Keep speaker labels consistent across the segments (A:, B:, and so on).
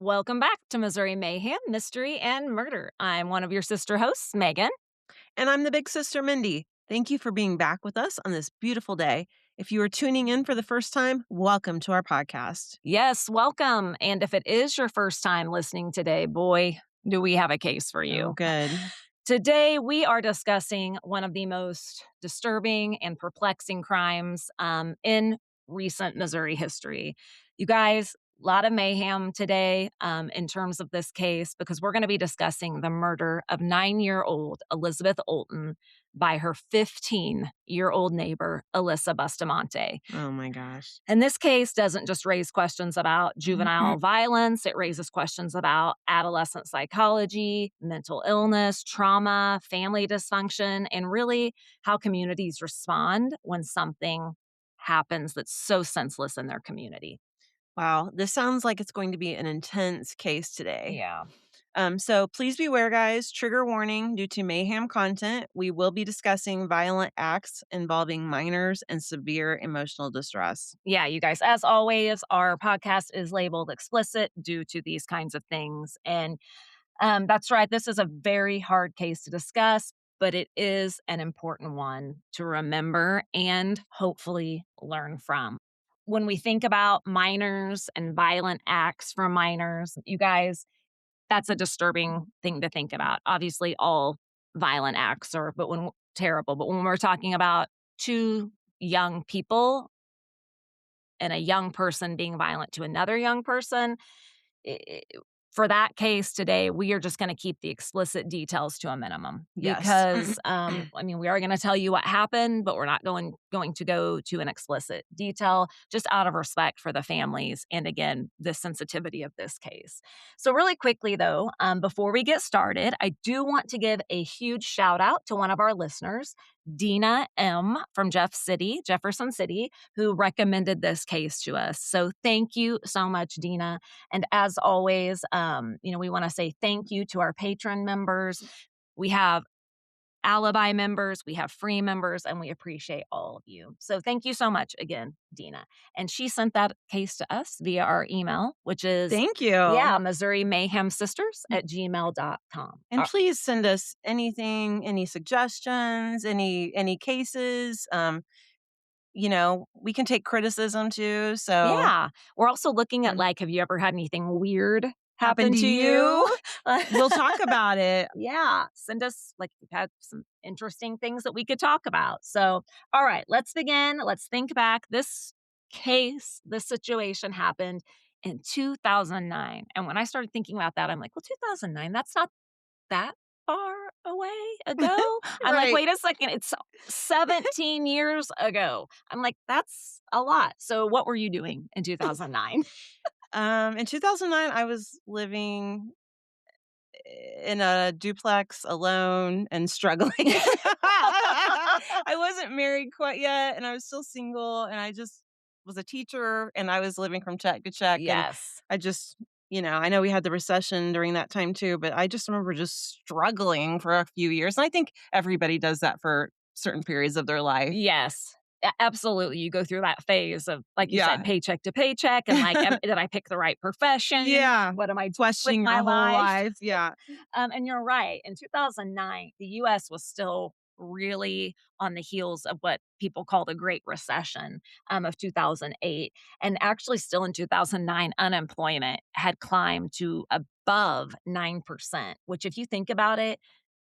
A: Welcome back to Missouri Mayhem, Mystery, and Murder. I'm one of your sister hosts, Megan.
B: And I'm the big sister, Mindy. Thank you for being back with us on this beautiful day. If you are tuning in for the first time, welcome to our podcast.
A: Yes, welcome. And if it is your first time listening today, boy, do we have a case for
B: Oh,
A: you.
B: good.
A: Today, we are discussing one of the most disturbing and perplexing crimes in recent Missouri history. You guys, a lot of mayhem today in terms of this case because we're going to be discussing the murder of 9-year-old Elizabeth Olten by her 15-year-old neighbor, Alyssa Bustamante.
B: Oh, my gosh.
A: And this case doesn't just raise questions about juvenile violence, it raises questions about adolescent psychology, mental illness, trauma, family dysfunction, and really how communities respond when something happens that's so senseless in their community.
B: Wow, this sounds like it's going to be an intense case today.
A: Yeah.
B: So please beware, guys. Trigger warning due to mayhem content. We will be discussing violent acts involving minors and severe emotional distress.
A: Yeah, you guys, as always, our podcast is labeled explicit due to these kinds of things. And that's right. This is a very hard case to discuss, but it is an important one to remember and hopefully learn from. When we think about minors and violent acts from minors, you guys, that's a disturbing thing to think about. Obviously, all violent acts are, terrible. But when we're talking about two young people and a young person being violent to another young person, I for that case today, we are just going to keep the explicit details to a minimum
B: Yes.
A: because, we are going to tell you what happened, but we're not going to go to an explicit detail just out of respect for the families and, again, the sensitivity of this case. So really quickly, though, before we get started, I do want to give a huge shout out to one of our listeners, Dina M. from Jefferson City, who recommended this case to us. So thank you so much, Dina. And as always, we want to say thank you to our patron members. We have alibi members, we have free members, and we appreciate all of you. So thank you so much again, Dina. And she sent that case to us via our email, which is,
B: Thank you.
A: Missouri Mayhem Sisters at gmail.com.
B: And please send us anything, any suggestions, any cases. We can take criticism too. So
A: Yeah. We're also looking at have you ever had anything weird
B: happen
A: happen
B: to
A: to
B: you?
A: you?
B: We'll talk about it.
A: Yeah. Send us, if you've had some interesting things that we could talk about. So, all right, let's begin. Let's think back. This situation happened in 2009. And when I started thinking about that, I'm like, well, 2009, that's not that far away ago. I'm like,
B: Right.
A: wait a second, it's 17 years ago. I'm like, that's a lot. So what were you doing in 2009?
B: In 2009, I was living in a duplex alone and struggling. I wasn't married quite yet, and I was still single, and I just was a teacher, and I was living from check to check, and
A: Yes.
B: I just I know we had the recession during that time too, but I just remember just struggling for a few years, and I think everybody does that for certain periods of their life.
A: Yes. Absolutely. You go through that phase of, like you
B: Yeah.
A: said, paycheck to paycheck and did I pick the right profession?
B: Yeah.
A: What am I doing with
B: Questioning
A: my
B: your whole
A: life?
B: life. Yeah.
A: And you're right. In 2009, the U.S. was still really on the heels of what people call the Great Recession of 2008. And actually, still in 2009, unemployment had climbed to above 9%, which, if you think about it,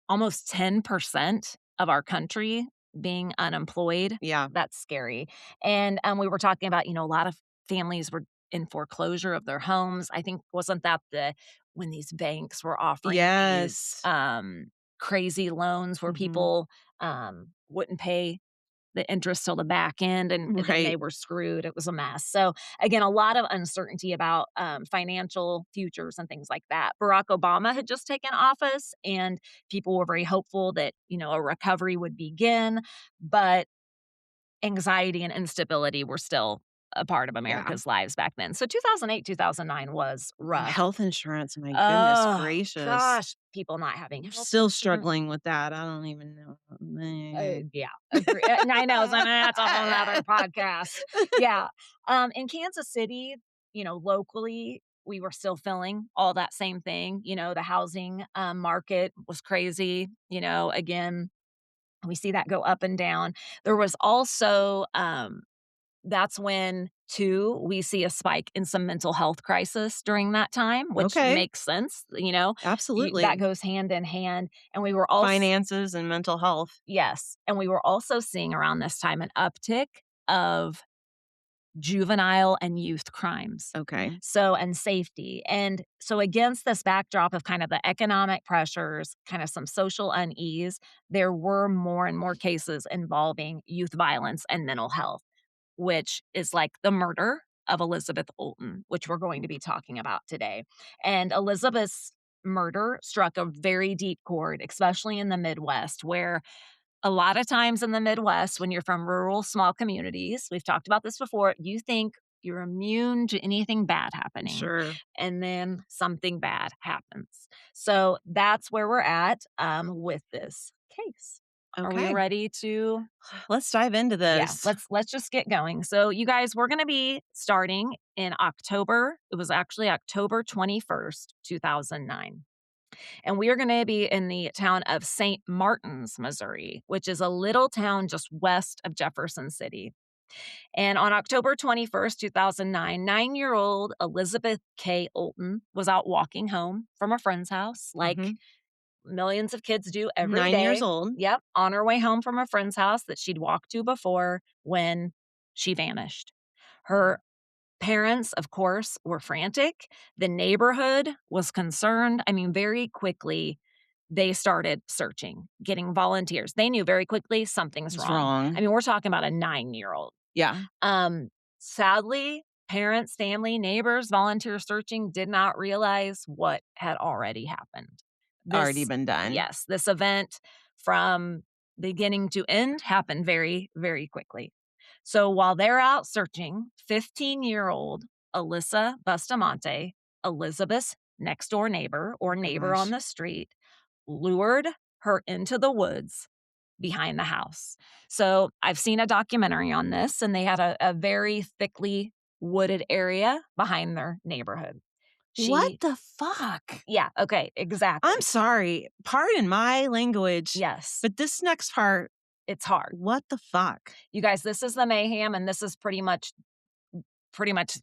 A: almost 10% of our country being unemployed.
B: Yeah.
A: That's scary. And we were talking about, a lot of families were in foreclosure of their homes. I think wasn't that when these banks were offering these
B: Yes.
A: crazy loans where
B: Mhm.
A: people wouldn't pay the interest till the back end and then they
B: Right.
A: were screwed. It was a mess. So again, a lot of uncertainty about financial futures and things like that. Barack Obama had just taken office and people were very hopeful that, a recovery would begin, but anxiety and instability were still a part of
B: Yeah.
A: America's lives back then. So 2008, 2009 was rough.
B: Health insurance, my goodness
A: Oh,
B: gracious.
A: gosh, people not having
B: I'm
A: health
B: still
A: insurance.
B: struggling with that. I don't even know.
A: Yeah, agree. I know. So that's a whole other podcast. Yeah. In Kansas City, locally, we were still feeling all that same thing. The housing market was crazy. Again, we see that go up and down. There was also, that's when, too, we see a spike in some mental health crisis during that time, which
B: Okay.
A: makes sense. That
B: Absolutely.
A: goes hand in hand. And we were also,
B: Finances and mental health.
A: yes, and we were also seeing around this time an uptick of juvenile and youth crimes.
B: Okay.
A: So, and safety. And so, against this backdrop of kind of the economic pressures, kind of some social unease, there were more and more cases involving youth violence and mental health, which is like the murder of Elizabeth Olten, which we're going to be talking about today. And Elizabeth's murder struck a very deep chord, especially in the Midwest, where a lot of times in the Midwest, when you're from rural, small communities, we've talked about this before, you think you're immune to anything bad happening,
B: Sure.
A: and then something bad happens. So that's where we're at with this case. Are we
B: Okay.
A: ready to?
B: Let's dive into
A: Yeah,
B: this.
A: let's just get going. So you guys, we're going to be starting in October. It was actually October 21st, 2009. And we are going to be in the town of St. Martin's, Missouri, which is a little town just west of Jefferson City. And on October 21st, 2009, 9-year-old Elizabeth K. Olten was out walking home from a friend's house, like
B: Mhm.
A: millions of kids do every
B: 9 years
A: day.
B: old.
A: Yep, on her way home from a friend's house that she'd walked to before when she vanished. Her parents, of course, were frantic. The neighborhood was concerned. I mean, very quickly, they started searching, getting volunteers. They knew very quickly something's
B: It's
A: wrong. I
B: wrong.
A: mean, we're talking about a 9-year-old.
B: Yeah.
A: Sadly, parents, family, neighbors, volunteers searching did not realize what had already happened.
B: Already
A: This,
B: been done.
A: yes, this event from beginning to end happened very, very quickly. So while they're out searching, 15-year-old Alyssa Bustamante, Elizabeth's next door neighbor or neighbor on
B: Gosh.
A: the street, lured her into the woods behind the house. So I've seen a documentary on this, and they had a very thickly wooded area behind their neighborhood.
B: What
A: She,
B: the fuck?
A: yeah, okay,
B: I'm
A: exactly.
B: sorry. Pardon my language,
A: Yes,
B: but this next part,
A: it's hard.
B: what the fuck?
A: You guys, this is the mayhem, and this is pretty much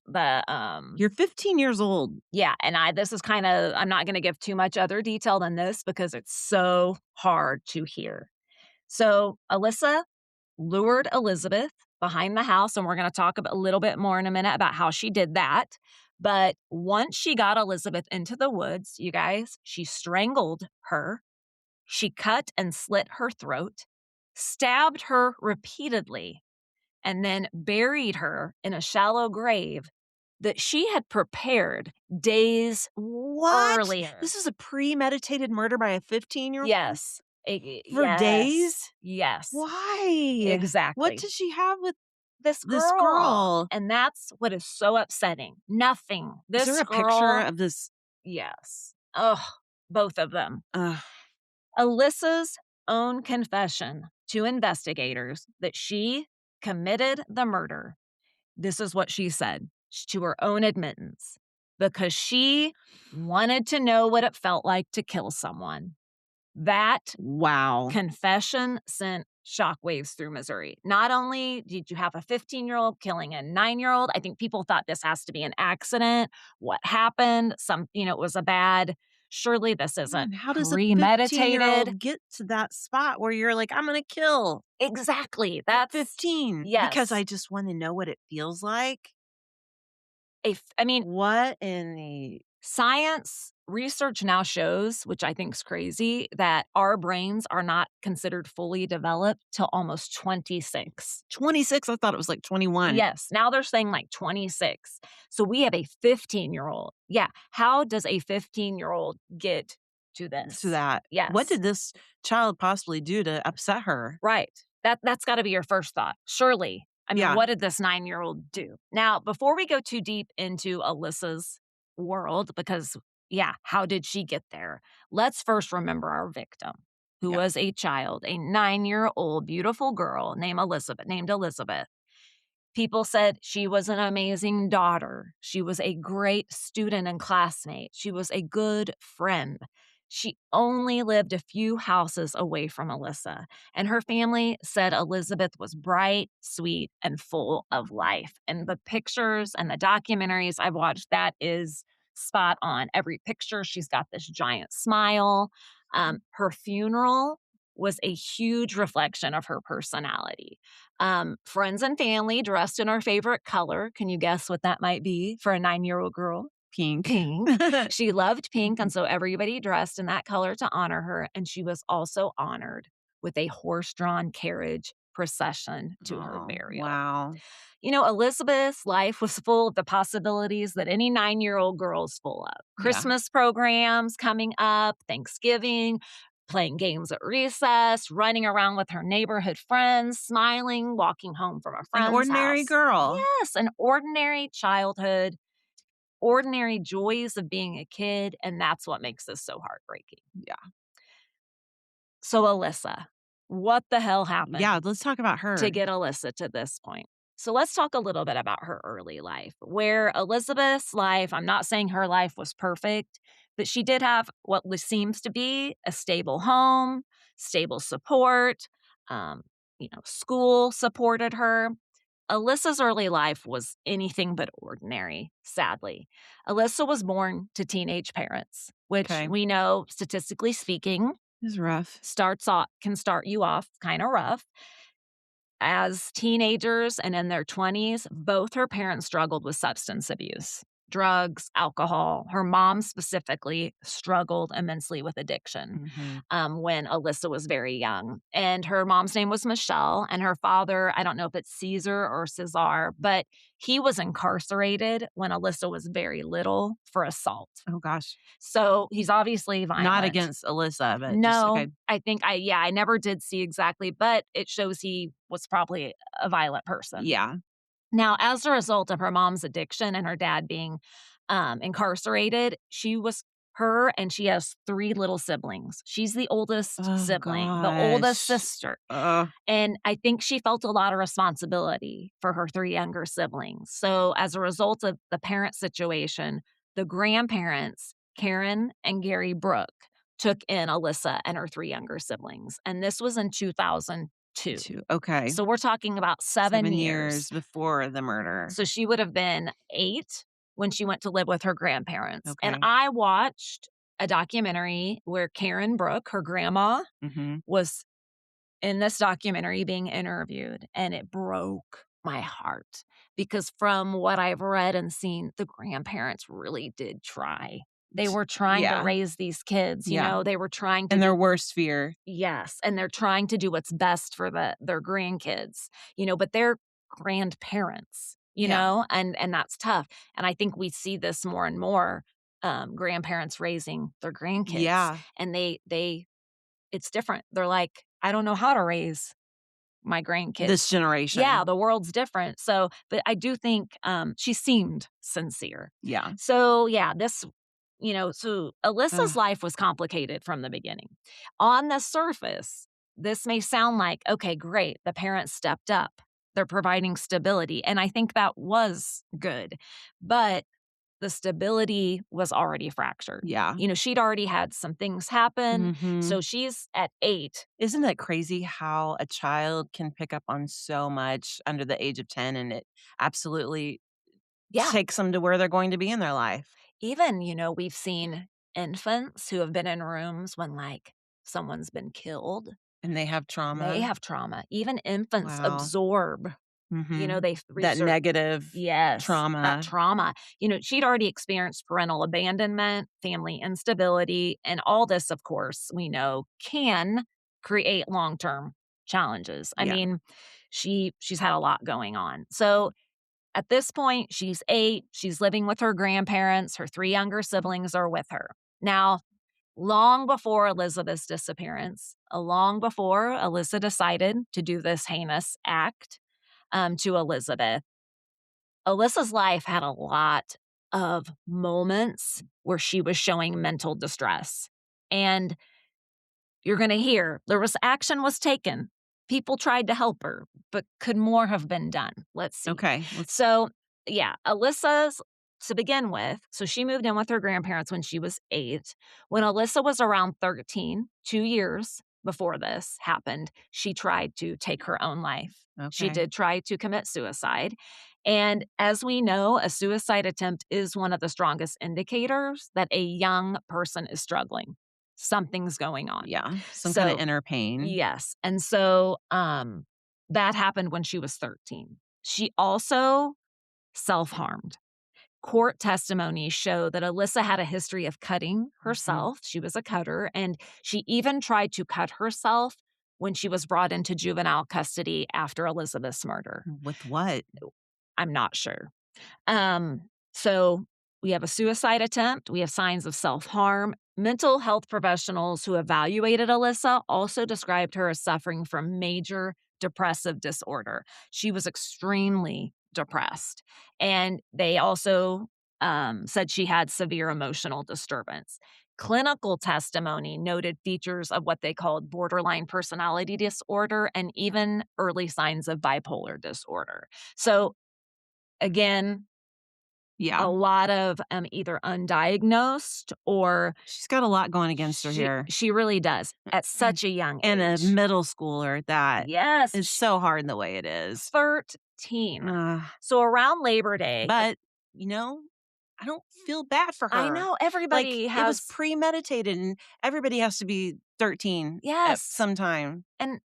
A: the
B: You're 15 years old.
A: yeah, and this is kind of, I'm not going to give too much other detail than this because it's so hard to hear. So Alyssa lured Elizabeth behind the house, and we're going to talk a little bit more in a minute about how she did that. But once she got Elizabeth into the woods, you guys, she strangled her. She cut and slit her throat, stabbed her repeatedly, and then buried her in a shallow grave that she had prepared days
B: What?
A: earlier.
B: This is a premeditated murder by a 15-year-old
A: Yes.
B: for
A: Yes.
B: days?
A: Yes.
B: Why? What
A: Exactly.
B: does she have with
A: This
B: this
A: girl.
B: girl?
A: And that's what is so upsetting. Nothing.
B: Is there
A: This
B: a picture
A: girl,
B: of this?
A: yes. Ugh, both of them.
B: Ugh.
A: Alyssa's own confession to investigators that she committed the murder. This is what she said to her own admittance because she wanted to know what it felt like to kill someone. That
B: Wow.
A: confession sent shockwaves through Missouri. Not only did you have a 15-year-old killing a 9-year-old, I think people thought this has to be an accident. What happened? It was a bad. Surely this isn't
B: Man, how does a
A: premeditated.
B: 15-year-old get to that spot where you're like, "I'm gonna kill
A: Exactly.
B: at
A: That's
B: 15 because I
A: yes.
B: just wanna know what it feels like?"
A: I mean,
B: What in the
A: science research now shows, which I think is crazy, that our brains are not considered fully developed till almost 26.
B: 26? I thought it was like 21.
A: Yes, now they're saying like 26. So we have a 15-year-old. Yeah, how does a 15-year-old get to
B: To
A: this?
B: that. What
A: Yes,
B: did this child possibly do to upset her?
A: right. That's gotta be your first thought. Surely. I mean,
B: Yeah.
A: what did this 9-year-old do? Now, before we go too deep into Alyssa's world, because, yeah, how did she get there? Let's first remember our victim, who
B: Yeah.
A: was a child, a 9-year-old beautiful girl named Elizabeth. People said she was an amazing daughter. She was a great student and classmate. She was a good friend. She only lived a few houses away from Alyssa, and her family said Elizabeth was bright, sweet, and full of life. And the pictures and the documentaries I've watched, that is spot on. Every picture, she's got this giant smile. Her funeral was a huge reflection of her personality. Friends and family dressed in her favorite color. Can you guess what that might be for a 9-year-old girl?
B: Pink.
A: Pink. She loved pink, and so everybody dressed in that color to honor her, and she was also honored with a horse-drawn carriage procession to her
B: Oh,
A: burial.
B: wow.
A: Elizabeth's life was full of the possibilities that any 9-year-old girl is full of.
B: Yeah.
A: Christmas programs coming up, Thanksgiving, playing games at recess, running around with her neighborhood friends, smiling, walking home from a
B: An
A: friend's
B: ordinary
A: house.
B: girl.
A: Yes, an ordinary childhood, ordinary joys of being a kid, and that's what makes this so heartbreaking.
B: Yeah.
A: So, Alyssa, what the hell happened
B: Yeah, let's talk about
A: to
B: her.
A: get Alyssa to this point? So, let's talk a little bit about her early life. Where Elizabeth's life, I'm not saying her life was perfect, but she did have what seems to be a stable home, stable support. Um, school supported her. Alyssa's early life was anything but ordinary, sadly. Alyssa was born to teenage parents, which
B: Okay.
A: we know, statistically speaking,
B: It's rough.
A: can start you off kind of rough. As teenagers and in their 20s, both her parents struggled with substance abuse, drugs, alcohol. Her mom specifically struggled immensely with addiction
B: Mhm.
A: when Alyssa was very young. And her mom's name was Michelle, and her father, I don't know if it's Caesar or Cesar, but he was incarcerated when Alyssa was very little for assault.
B: Oh gosh.
A: So he's obviously
B: Not
A: violent.
B: against Alyssa, but just
A: No,
B: okay.
A: I never did see exactly, but it shows he was probably a violent person.
B: Yeah.
A: Now, as a result of her mom's addiction and her dad being incarcerated, she has 3 little siblings. She's the oldest
B: Oh
A: sibling, the oldest
B: gosh.
A: sister.
B: Ugh.
A: And I think she felt a lot of responsibility for her 3 younger siblings. So, as a result of the parent situation, the grandparents, Karen and Gary Brooke, took in Alyssa and her 3 younger siblings. And this was in 2002.
B: Okay.
A: So, we're talking about 7
B: 7
A: years.
B: years before the murder.
A: So, she would have been 8 when she went to live with her grandparents. And
B: Okay.
A: I watched a documentary where Karen Brooke, her grandma,
B: Mhm.
A: was in this documentary being interviewed, and it broke my heart because from what I've read and seen, the grandparents really did try. They were trying to
B: Yeah.
A: raise these kids,
B: Yeah.
A: they were trying to
B: And their
A: do.
B: worst fear.
A: Yes, and they're trying to do what's best for their grandkids, but they're grandparents,
B: Yeah.
A: and that's tough. And I think we see this more and more, grandparents raising their grandkids,
B: Yeah.
A: and they it's different. They're like, "I don't know how to raise my grandkids."
B: This generation.
A: Yeah, the world's different. So, but I do think, she seemed sincere.
B: Yeah.
A: So, yeah, so Alyssa's
B: Ugh.
A: life was complicated from the beginning. On the surface, this may sound like, okay, great, the parents stepped up. They're providing stability, and I think that was good. But the stability was already fractured.
B: Yeah.
A: She'd already had some things happen.
B: Mhm.
A: So she's at 8.
B: Isn't it crazy how a child can pick up on so much under the age of 10 and it absolutely
A: Yeah.
B: takes them to where they're going to be in their life?
A: Even, we've seen infants who have been in rooms when, like, someone's been killed.
B: And they have
A: They
B: trauma.
A: have trauma. Even infants
B: Wow.
A: absorb,
B: Mhm.
A: they
B: That
A: reserve.
B: negative
A: Yes, that
B: trauma.
A: trauma. She'd already experienced parental abandonment, family instability, and all this, of course, we know can create long-term challenges. I
B: Yeah.
A: mean, she's had a lot going on. So, at this point, she's 8, she's living with her grandparents, her 3 younger siblings are with her. Now, long before Elizabeth's disappearance, long before Alyssa decided to do this heinous act, to Elizabeth, Alyssa's life had a lot of moments where she was showing mental distress. And you're going to hear action was taken people tried to help her, but could more have been done? Let's see.
B: Okay. Let's
A: So, yeah, Alyssa's to begin with, so she moved in with her grandparents when she was 8. When Alyssa was around 13, 2 years before this happened, she tried to take her own life. She
B: okay.
A: did try to commit suicide. And as we know, a suicide attempt is one of the strongest indicators that a young person is struggling. Something's going on.
B: Yeah. Some kind of
A: So,
B: inner pain.
A: yes. And so that happened when she was 13. She also self-harmed. Court testimony showed that Alyssa had a history of cutting
B: Mhm.
A: herself. She was a cutter, and she even tried to cut herself when she was brought into juvenile custody after Elizabeth's murder.
B: With what?
A: I'm not sure. So we have a suicide attempt, we have signs of self-harm. Mental health professionals who evaluated Alyssa also described her as suffering from major depressive disorder. She was extremely depressed. And they also said she had severe emotional disturbance. Clinical testimony noted features of what they called borderline personality disorder and even early signs of bipolar disorder. So, again,
B: Yeah.
A: a lot of, either undiagnosed or
B: She's got a lot going against her
A: she
B: here.
A: she really does at such a young
B: And a
A: age.
B: middle schooler that
A: Yes,
B: is so hard the way it is.
A: 13.
B: Ugh.
A: So around Labor Day,
B: But, you know, I don't feel bad for
A: I
B: her.
A: know
B: Like,
A: everybody
B: it was
A: has.
B: premeditated, and everybody has to be 13 at
A: Yes,
B: some time.
A: and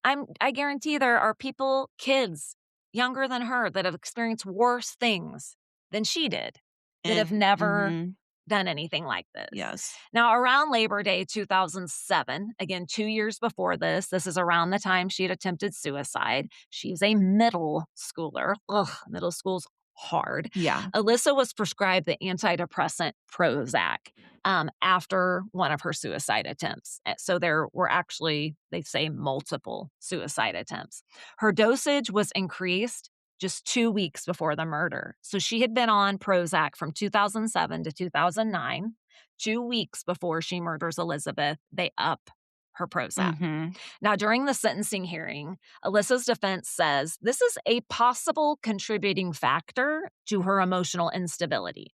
A: I guarantee there are people, kids younger than her that have experienced worse things than she did, that have
B: And
A: never
B: mhm,
A: done anything like this.
B: yes.
A: Now, around Labor Day 2007, again, 2 years before this is around the time she had attempted suicide. She's a middle schooler. Ugh, middle school's hard.
B: Yeah.
A: Alyssa was prescribed the antidepressant Prozac after one of her suicide attempts. So there were actually, they say, multiple suicide attempts. Her dosage was increased just 2 weeks before the murder. So she had been on Prozac from 2007 to 2009. 2 weeks before she murders Elizabeth, they up her Prozac.
B: Mhm.
A: Now, during the sentencing hearing, Alyssa's defense says this is a possible contributing factor to her emotional instability.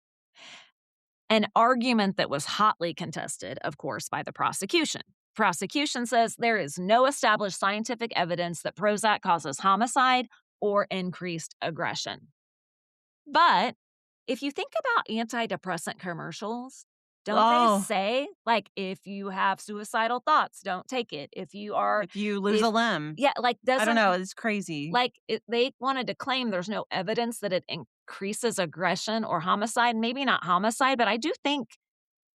A: An argument that was hotly contested, of course, by the prosecution. Prosecution says there is no established scientific evidence that Prozac causes homicide or increased aggression. But if you think about antidepressant commercials, don't they
B: Oh,
A: say, like, if you have suicidal thoughts, don't take it. If you are,
B: if you lose a
A: if,
B: limb.
A: yeah, like,
B: I don't
A: doesn't,
B: know, it's crazy.
A: like, they wanted to claim there's no evidence that it increases aggression or homicide. Maybe not homicide, but I do think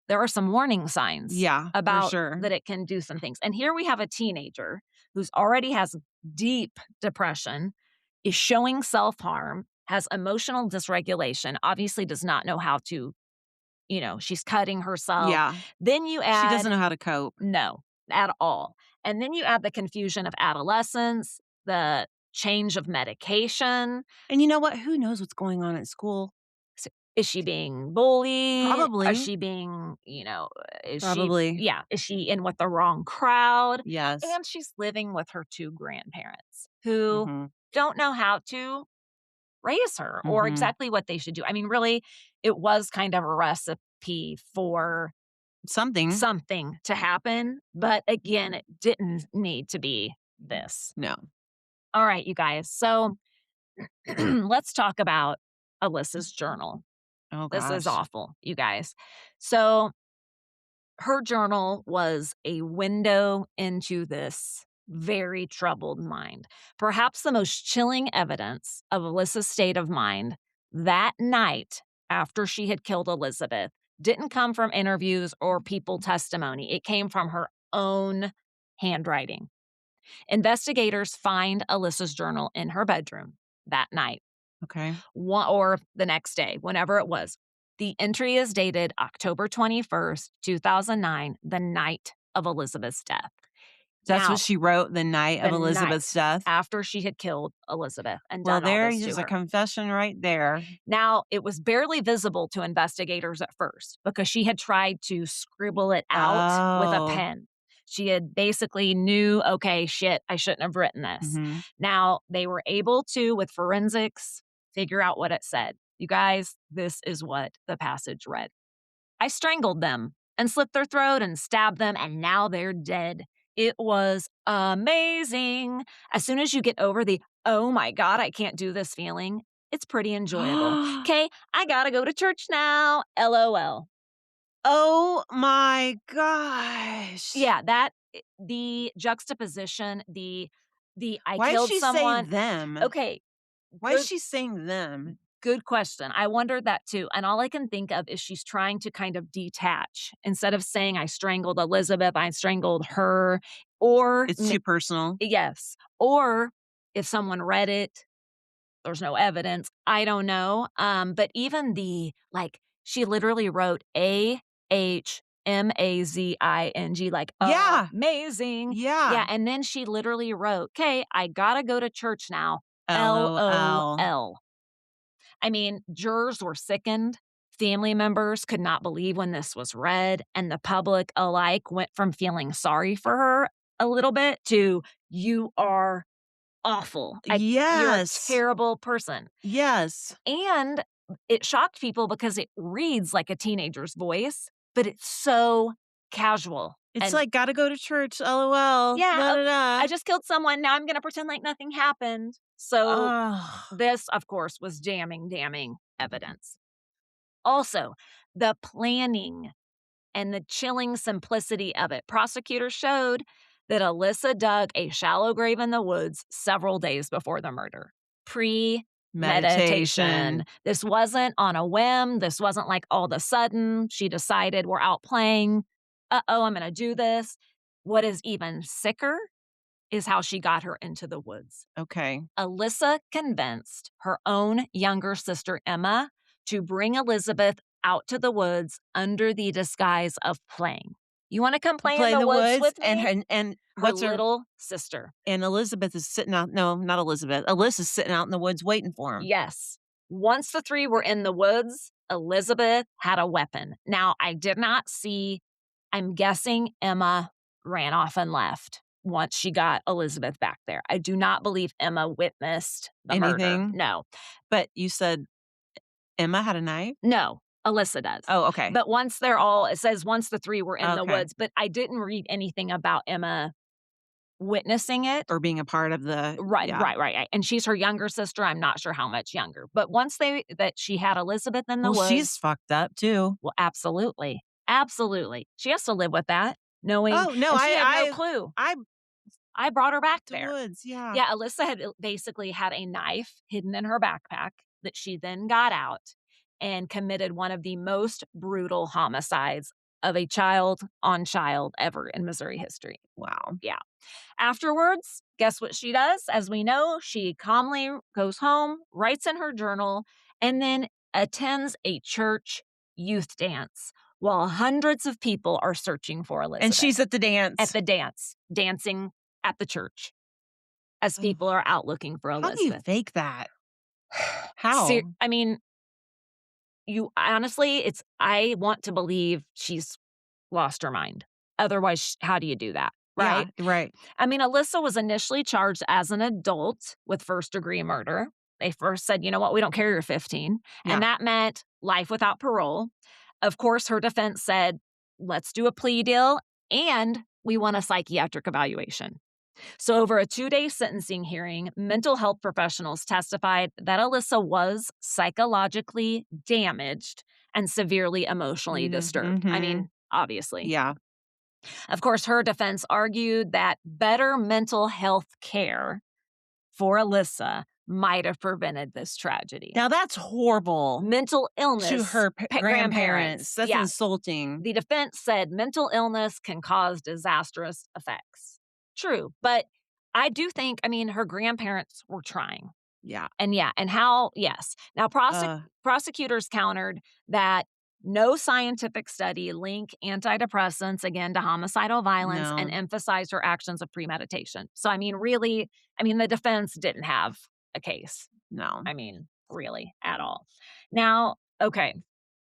A: there are some warning signs
B: Yeah, for
A: about
B: sure.
A: that it can do some things. And here we have a teenager who's already has deep depression, is showing self-harm, has emotional dysregulation, obviously does not know how to, she's cutting herself.
B: Yeah.
A: Then you
B: She doesn't
A: add
B: know how to cope.
A: no, at all. And then you add the confusion of adolescence, the change of medication.
B: And you know what? Who knows what's going on at school?
A: S Is she being bullied? Is
B: Probably.
A: she being,
B: Probably.
A: is she in with the wrong crowd?
B: Yes.
A: And she's living with her 2 grandparents who
B: Mhm.
A: don't know how to raise her or
B: Mhm.
A: exactly what they should do. I mean, really, it was kind of a recipe for
B: Something.
A: something to happen, but again, it didn't need to be this.
B: No.
A: All right, you guys. So, let's talk about Alyssa's journal.
B: Oh
A: This is
B: gosh.
A: awful, you guys. So, her journal was a window into this very troubled mind. Perhaps the most chilling evidence of Alyssa's state of mind that night after she had killed Elizabeth didn't come from interviews or people testimony. It came from her own handwriting. Investigators find Alyssa's journal in her bedroom that night
B: Okay.
A: or the next day, whenever it was. The entry is dated October 21st, 2009, the night of Elizabeth's death.
B: That's what
A: Now,
B: she wrote the night
A: the
B: of Elizabeth's
A: night
B: death?
A: after she had killed Elizabeth and
B: Well,
A: done all
B: there's
A: this to
B: just a
A: her.
B: confession right there.
A: Now, it was barely visible to investigators at first because she had tried to scribble it out with a
B: Oh.
A: pen. She had basically knew, okay, shit, I shouldn't have written this.
B: Mhm.
A: Now, they were able to, with forensics, figure out what it said. You guys, this is what the passage read. I strangled them and slit their throat and stabbed them, and now they're dead. It was amazing. As soon as you get over the, oh my God, I can't do this feeling, it's pretty enjoyable. Okay, I gotta go to church now. LOL.
B: Oh my gosh.
A: Yeah, the juxtaposition, the I
B: Why did
A: killed
B: she say
A: someone.
B: them?
A: Okay,
B: Why is
A: good
B: she saying them?
A: good question. I wondered that too. And all I can think of is she's trying to kind of detach. Instead of saying I strangled Elizabeth, I strangled her. Or
B: It's too personal.
A: yes. Or if someone read it, there's no evidence. I don't know. But even she literally wrote AHMAZING, like
B: Yeah.
A: amazing.
B: Yeah.
A: Yeah. And then she literally wrote, okay, I gotta go to church now.
B: LOL.
A: LOL. I mean, jurors were sickened. Family members could not believe when this was read, and the public alike went from feeling sorry for her a little bit to, you are awful. You're a
B: Yes.
A: terrible person.
B: Yes.
A: And it shocked people because it reads like a teenager's voice, but it's so casual.
B: It's
A: And
B: like, "Gotta go to church, LOL,
A: yeah,
B: da da
A: I
B: da."
A: just killed someone. Now I'm going to pretend like nothing happened. So,
B: Ugh.
A: this, of course, was damning evidence. Also, the planning and the chilling simplicity of it. Prosecutors showed that Alyssa dug a shallow grave in the woods several days before the murder. Premeditation.
B: Meditation.
A: This wasn't on a whim. This wasn't like all of a sudden she decided we're out playing. I'm going to do this. What is even sicker is how she got her into the woods.
B: Okay.
A: Alyssa convinced her own younger sister, Emma, to bring Elizabeth out to the woods under the disguise of playing. You want to come play in
B: Play in
A: the
B: the
A: woods
B: woods
A: with me?
B: and
A: Her
B: what's her
A: little sister.
B: and Elizabeth is sitting out no, not Elizabeth. Alyssa's sitting out in the woods waiting for him.
A: Yes. Once the three were in the woods, Elizabeth had a weapon. Now, I did not see, I'm guessing Emma ran off and left once she got Elizabeth back there. I do not believe Emma witnessed the murder.
B: Anything?
A: No.
B: But you said Emma had a knife?
A: No, Alyssa does.
B: Oh, okay.
A: But once they're all, it says once the three were in the
B: Okay.
A: woods, but I didn't read anything about Emma witnessing it.
B: Or being a part of the
A: Right,
B: yeah.
A: right. And she's her younger sister. I'm not sure how much younger. But once that she had Elizabeth in the
B: Well, she's
A: woods,
B: fucked up too.
A: well, absolutely. Absolutely. She has to live with that, knowing,
B: Oh, no,
A: and she had no
B: I
A: clue.
B: I
A: I brought her back
B: the
A: there.
B: woods, yeah.
A: Yeah, Alyssa had basically had a knife hidden in her backpack that she then got out and committed one of the most brutal homicides of a child on child ever in Missouri history.
B: Wow.
A: Yeah. Afterwards, guess what she does? As we know, she calmly goes home, writes in her journal, and then attends a church youth dance while hundreds of people are searching for Elizabeth.
B: And she's at the dance.
A: At the dance, dancing at the church as
B: Ugh.
A: people are out looking for
B: How do you
A: Elizabeth.
B: fake that? How?
A: I mean, I want to believe she's lost her mind. Otherwise, how do you do that? Right?
B: Yeah, right.
A: I mean, Alyssa was initially charged as an adult with first-degree murder. They first said, you know what, we don't care you're 15.
B: Yeah.
A: And that meant life without parole. Of course, her defense said, let's do a plea deal, and we want a psychiatric evaluation. So over a 2-day sentencing hearing, mental health professionals testified that Alyssa was psychologically damaged and severely emotionally disturbed. I mean, obviously.
B: Yeah.
A: Of course, her defense argued that better mental health care for Alyssa might have prevented this tragedy.
B: Now that's horrible
A: Mental illness
B: to her grandparents. That's
A: Yeah.
B: insulting.
A: The defense said mental illness can cause disastrous effects. True, but I do think, I mean, her grandparents were trying.
B: Yeah.
A: And yes. Now, prosecutors countered that no scientific study linked antidepressants, again, to homicidal violence
B: No.
A: and emphasized her actions of premeditation. So, I mean, really, the defense didn't have a case.
B: No.
A: I mean, really, at all. Now, okay.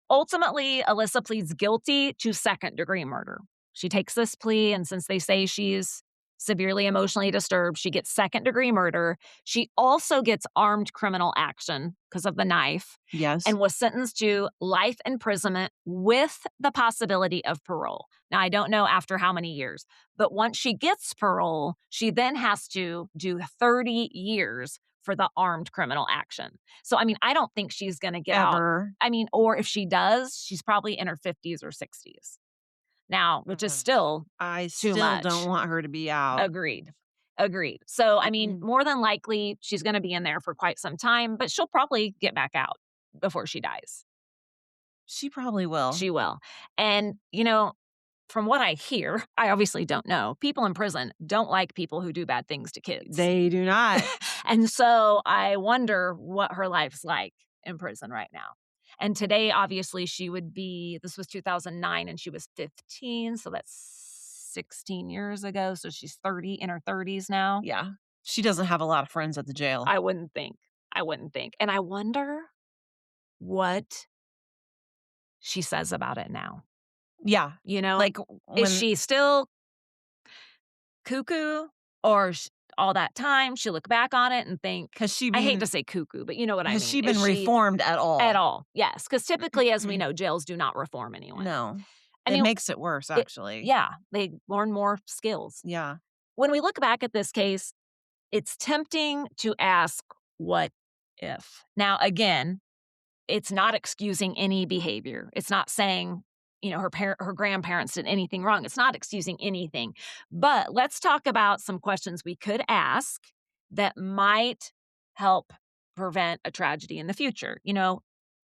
A: Ultimately, Alyssa pleads guilty to second-degree murder. She takes this plea, and since they say she's severely emotionally disturbed, she gets second-degree murder. She also gets armed criminal action because of the knife
B: Yes.
A: and was sentenced to life imprisonment with the possibility of parole. Now, I don't know after how many years, but once she gets parole, she then has to do 30 years for the armed criminal action. So, I mean, I don't think she's going to get out.
B: Ever.
A: I mean, or if she does, she's probably in her 50s or 60s now, which is
B: Ugh.
A: still
B: I
A: too
B: still don't
A: much.
B: want her to be out.
A: Agreed. Agreed. So, I mean,
B: Mm-mm.
A: more than likely, she's going to be in there for quite some time, but she'll probably get back out before she dies.
B: She probably will.
A: She will. And, from what I hear, I obviously don't know, people in prison don't like people who do bad things to kids.
B: They do not.
A: And so I wonder what her life's like in prison right now. And today, obviously, this was 2009 and she was 15. So that's 16 years ago. So she's 30 in her 30s now.
B: Yeah. She doesn't have a lot of friends at the jail.
A: I wouldn't think. I wouldn't think. And I wonder what she says about it now.
B: Yeah.
A: You know,
B: Like
A: is
B: when
A: she still cuckoo or all that time she'll look back on it and think,
B: has she
A: I hate to
B: been
A: say cuckoo, but you know what I
B: has
A: mean.
B: she been
A: Is she
B: reformed at
A: at
B: all?
A: all? Yes, because typically, as we know, jails do not reform anyone.
B: No.
A: I
B: It
A: mean,
B: makes it worse, actually.
A: yeah, they learn more skills.
B: Yeah.
A: When we look back at this case, it's tempting to ask, what if? Now, again, it's not excusing any behavior. It's not saying, her grandparents did anything wrong. It's not excusing anything. But let's talk about some questions we could ask that might help prevent a tragedy in the future.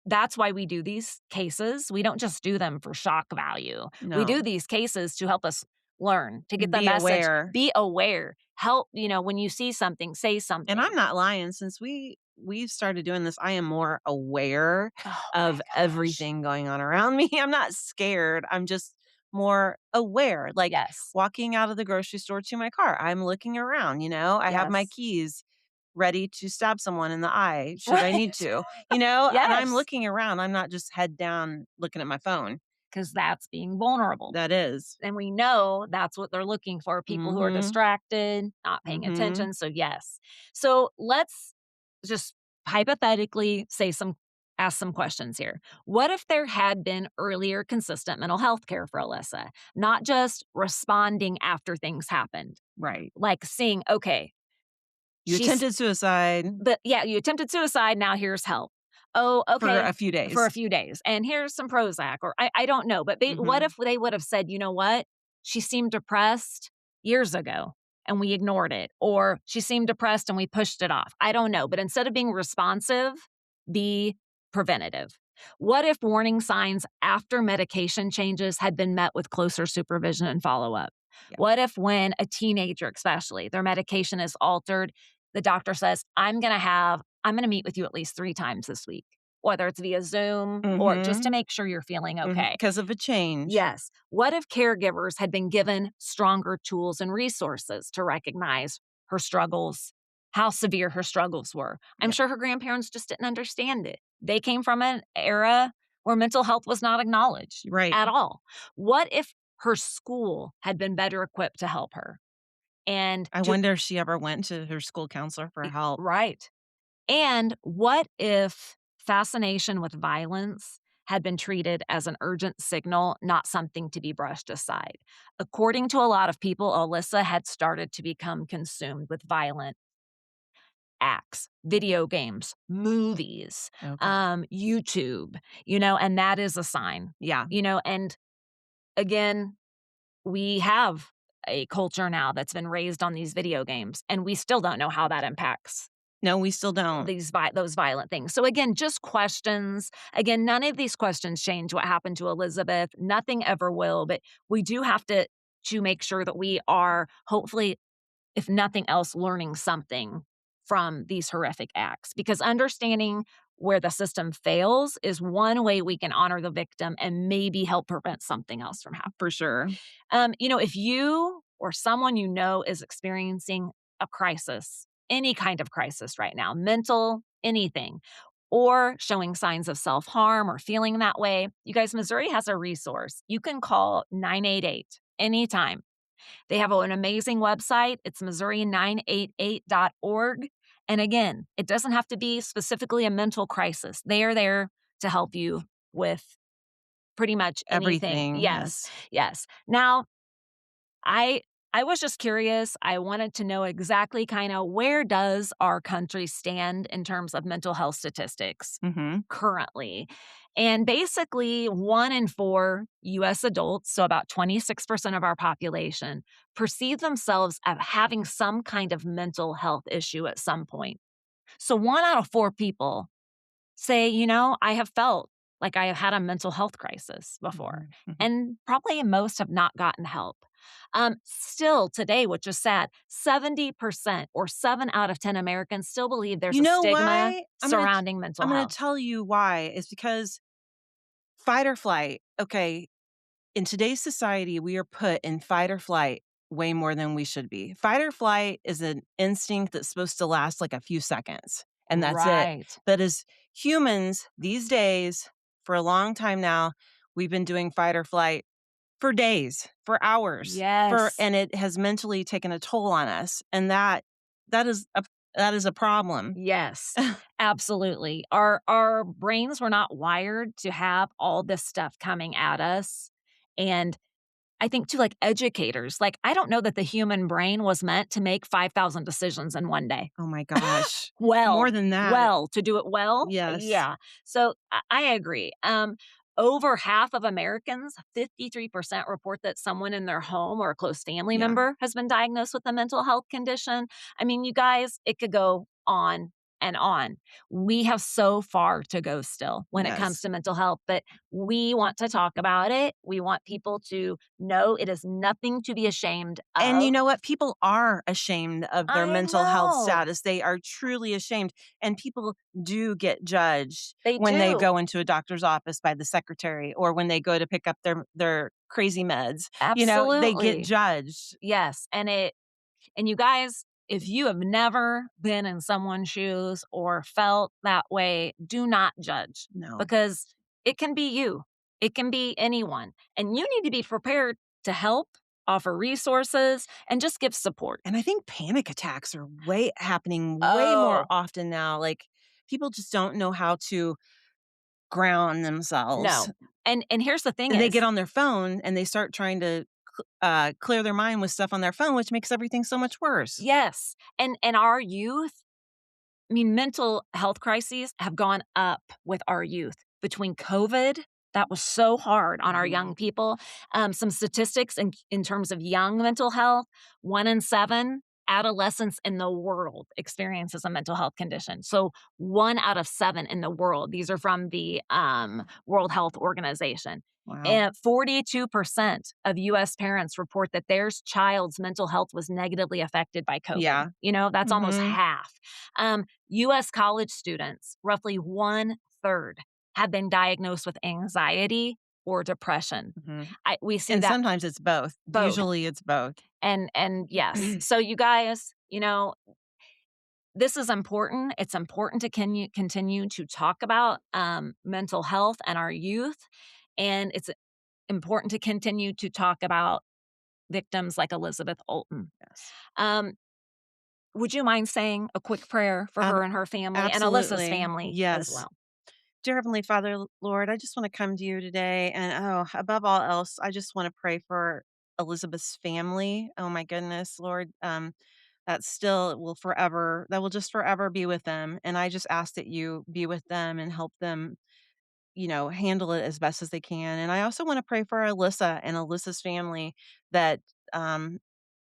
A: That's why we do these cases. We don't just do them for shock value. We do
B: No.
A: these cases to help us learn, to get the
B: Be
A: message,
B: aware.
A: be aware, help, when you see something, say
B: And
A: something.
B: I'm not lying, since we've started doing this, I am more aware
A: Oh my
B: of
A: gosh.
B: everything going on around me. I'm not scared. I'm just more aware. Like
A: Yes.
B: walking out of the grocery store to my car, I'm looking around, I have my
A: Yes.
B: keys ready to stab someone in the eye should I need
A: Right.
B: to, and I'm
A: Yes.
B: looking around. I'm not just head down looking at my phone.
A: 'Cause that's being vulnerable,
B: That is.
A: and we know that's what they're looking for, people who are
B: Mhm.
A: distracted, not paying
B: Mhm.
A: attention, so yes. So, let's just hypothetically ask some questions here. What if there had been earlier consistent mental health care for Alyssa? Not just responding after things happened,
B: Right.
A: like seeing, okay,
B: You
A: she's
B: attempted suicide
A: but yeah, you attempted suicide, now here's help. Oh,
B: for
A: okay,
B: a few
A: for a
B: days.
A: few days, and here's some Prozac, or I don't know, but what
B: Mhm.
A: if they would have said, "You know what? She seemed depressed years ago, and we ignored it," or, "She seemed depressed and we pushed it off." I don't know, but instead of being responsive, be preventative. What if warning signs after medication changes had been met with closer supervision and follow-up?
B: Yeah.
A: What if when a teenager, especially, their medication is altered, the doctor says, I'm gonna meet with you at least 3 times this week, whether it's via Zoom or just to
B: Mhm.
A: make sure you're feeling
B: Mhm.
A: okay.
B: 'Cause of a change.
A: Yes. What if caregivers had been given stronger tools and resources to recognize her struggles, how severe her struggles were? I'm
B: Yeah.
A: sure her grandparents just didn't understand it. They came from an era where mental health was not acknowledged
B: Right.
A: at all. What if her school had been better equipped to help her? And
B: I wonder if she ever went to her school counselor for help.
A: right. And what if fascination with violence had been treated as an urgent signal, not something to be brushed aside? According to a lot of people, Alyssa had started to become consumed with violent acts, video games, movies,
B: Okay.
A: YouTube, and that is a sign,
B: Yeah.
A: and again, we have a culture now that's been raised on these video games, and we still don't know how that impacts
B: No, we still don't.
A: those violent things. So again, just questions. Again, none of these questions change what happened to Elizabeth. Nothing ever will, but we do have to make sure that we are hopefully, if nothing else, learning something from these horrific acts, because understanding where the system fails is one way we can honor the victim and maybe help prevent something else from happening.
B: For sure.
A: If you or someone you know is experiencing a crisis, any kind of crisis right now, mental, anything, or showing signs of self harm or feeling that way, you guys, Missouri has a resource. You can call 988 anytime. They have an amazing website. It's Missouri988.org. And again, it doesn't have to be specifically a mental crisis. They are there to help you with pretty much anything.
B: Everything,
A: Yes,
B: yes.
A: yes. Now, I I was just curious. I wanted to know exactly kind of where does our country stand in terms of mental health statistics
B: Mhm.
A: currently. And basically, 1 in 4 US adults, so about 26% of our population, perceive themselves as having some kind of mental health issue at some point. So 1 out of 4 people say, I have felt like I have had a mental health crisis before.
B: Mhm, mhm.
A: And probably most have not gotten help. Still today, which is sad, 70% or 7 out of 10 Americans still believe there's
B: You
A: a
B: know
A: stigma
B: why?
A: surrounding mental
B: I'm gonna
A: health.
B: tell you why. It's because fight or flight. Okay, in today's society, we are put in fight or flight way more than we should be. Fight or flight is an instinct that's supposed to last like a few seconds, and that's it.
A: Right.
B: But as humans these days, for a long time now, we've been doing fight or flight for days, for hours, for
A: Yes.
B: and it has mentally taken a toll on us, and that is a that is a problem.
A: Yes. Absolutely. Our brains were not wired to have all this stuff coming at us. And I think too, like educators, like I don't know that the human brain was meant to make 5,000 decisions in one day.
B: Oh my gosh. More
A: Well,
B: than that.
A: to do it well,
B: Yes.
A: yeah. So I agree. Over half of Americans, 53% report that someone in their home or a close family
B: Yeah.
A: member has been diagnosed with a mental health condition. I mean, you guys, it could go on and on. We have so far to go still when it comes
B: Yes.
A: to mental health, but we want to talk about it. We want people to know it is nothing to be ashamed
B: And you
A: of.
B: know what? People are ashamed of their
A: I
B: mental health
A: know.
B: status. They are truly ashamed. And people do get judged
A: They
B: when they
A: do.
B: go into a doctor's office by the secretary or when they go to pick up their crazy meds. You know, they get
A: Absolutely.
B: judged.
A: Yes, and you guys, if you have never been in someone's shoes or felt that way, do not judge
B: No.
A: because it can be you. It can be anyone. And you need to be prepared to help, offer resources, and just give support.
B: And I think panic attacks are way happening way more
A: Oh,
B: often now. Like people just don't know how to ground themselves.
A: no. And here's the thing
B: And they get
A: is,
B: on their phone and they start trying to clear their mind with stuff on their phone, which makes everything so much worse.
A: yes. And our youth, I mean, mental health crises have gone up with our youth between COVID. That was so hard on our
B: Mhm.
A: young people. Some statistics in terms of young mental health: 1 in 7 adolescents in the world experiences a mental health condition. So 1 out of 7 in the world. These are from the World Health Organization.
B: Wow.
A: And 42% of US parents report that their child's mental health was negatively affected by COVID.
B: Yeah.
A: That's almost
B: Mhm.
A: half. US college students, roughly 1/3, have been diagnosed with anxiety or depression.
B: Mhm.
A: We see
B: And
A: that
B: sometimes it's both.
A: both.
B: Usually it's both.
A: And yes. So you guys, this is important. It's important to continue to talk about mental health and our youth. And it's important to continue to talk about victims like Elizabeth Olten.
B: Yes.
A: Um, would you mind saying a quick prayer for
B: Ab
A: her and her family and Alyssa's
B: Absolutely.
A: family as
B: Yes.
A: well?
B: Dear Heavenly Father, Lord, I just want to come to you today. And above all else, I just want to pray for Elizabeth's family. Oh my goodness, Lord. That still will forever, that will just forever be with them. And I just ask that you be with them and help them, handle it as best as they can. And I also want to pray for Alyssa and Alyssa's family that, um,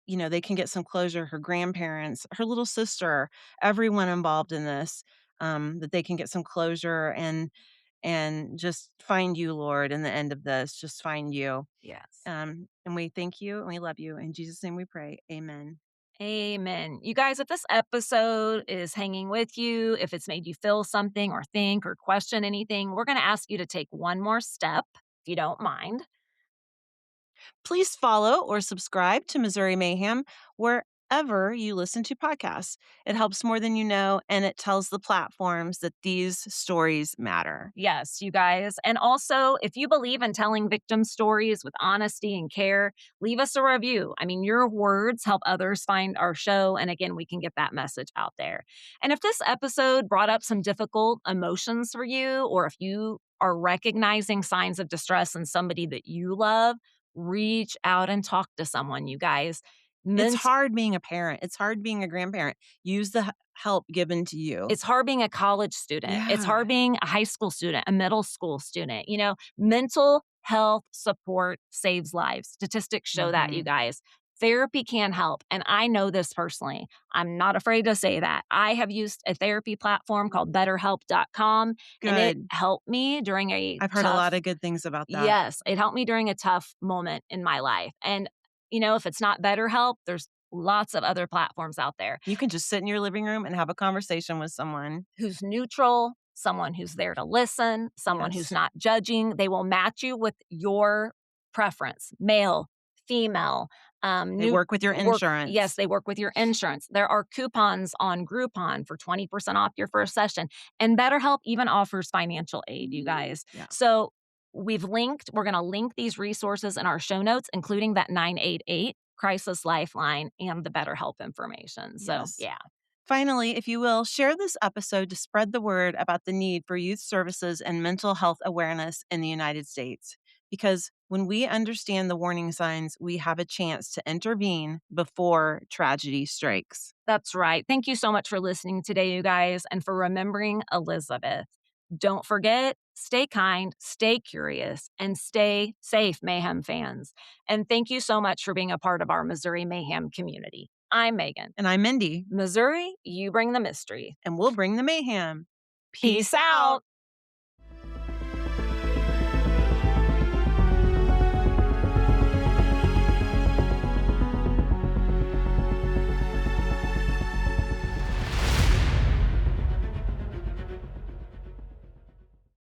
B: they can get some closure, her grandparents, her little sister, everyone involved in this, that they can get some closure and just find you, Lord, in the end of this, just find you.
A: Yes.
B: And we thank you and we love you. In Jesus' name we pray. Amen.
A: Amen. You guys, if this episode is hanging with you, if it's made you feel something or think or question anything, we're going to ask you to take one more step, if you don't mind.
B: Please follow or subscribe to Missouri Mayhem wherever wherever you listen to podcasts. It helps more than you know, and it tells the platforms that these stories matter.
A: Yes, you guys. And also, if you believe in telling victim stories with honesty and care, leave us a review. I mean, your words help others find our show. And again, we can get that message out there. And if this episode brought up some difficult emotions for you, or if you are recognizing signs of distress in somebody that you love, reach out and talk to someone, you guys.
B: It's
A: Ment-
B: hard being a parent. It's hard being a grandparent. Use the help given to you.
A: It's hard being a college student. It's
B: Yeah.
A: hard being a high school student, a middle school student. Mental health support saves lives. Statistics show that, you
B: Mhm.
A: guys. Therapy can help. And I know this personally. I'm not afraid to say that. I have used a therapy platform called betterhelp.com, and it
B: Good.
A: helped me during a
B: I've heard a lot
A: tough,
B: of good things about that.
A: yes, it helped me during a tough moment in my life. And, if it's not BetterHelp, there's lots of other platforms out there
B: You can just sit in your living room and have a conversation with someone.
A: who's neutral, someone who's there to listen, someone who's
B: Yes.
A: not judging. They will match you with your preference, male, female,
B: They
A: new
B: work with your
A: work. Yes,
B: insurance.
A: they work with your insurance. There are coupons on Groupon for 20% off your first session. And BetterHelp even offers financial aid, you guys.
B: Yeah.
A: So we're going to link these resources in our show notes, including that 988 crisis lifeline and the BetterHelp information. So,
B: Yes.
A: yeah.
B: Finally, if you will, share this episode to spread the word about the need for youth services and mental health awareness in the United States. Because when we understand the warning signs, we have a chance to intervene before tragedy strikes.
A: That's right. Thank you so much for listening today, you guys, and for remembering Elizabeth. Don't forget, stay kind, stay curious, and stay safe, Mayhem fans. And thank you so much for being a part of our Missouri Mayhem community. I'm Megan.
B: And I'm Mindy,
A: Missouri, you bring the mystery.
B: and we'll bring the mayhem.
A: Peace out.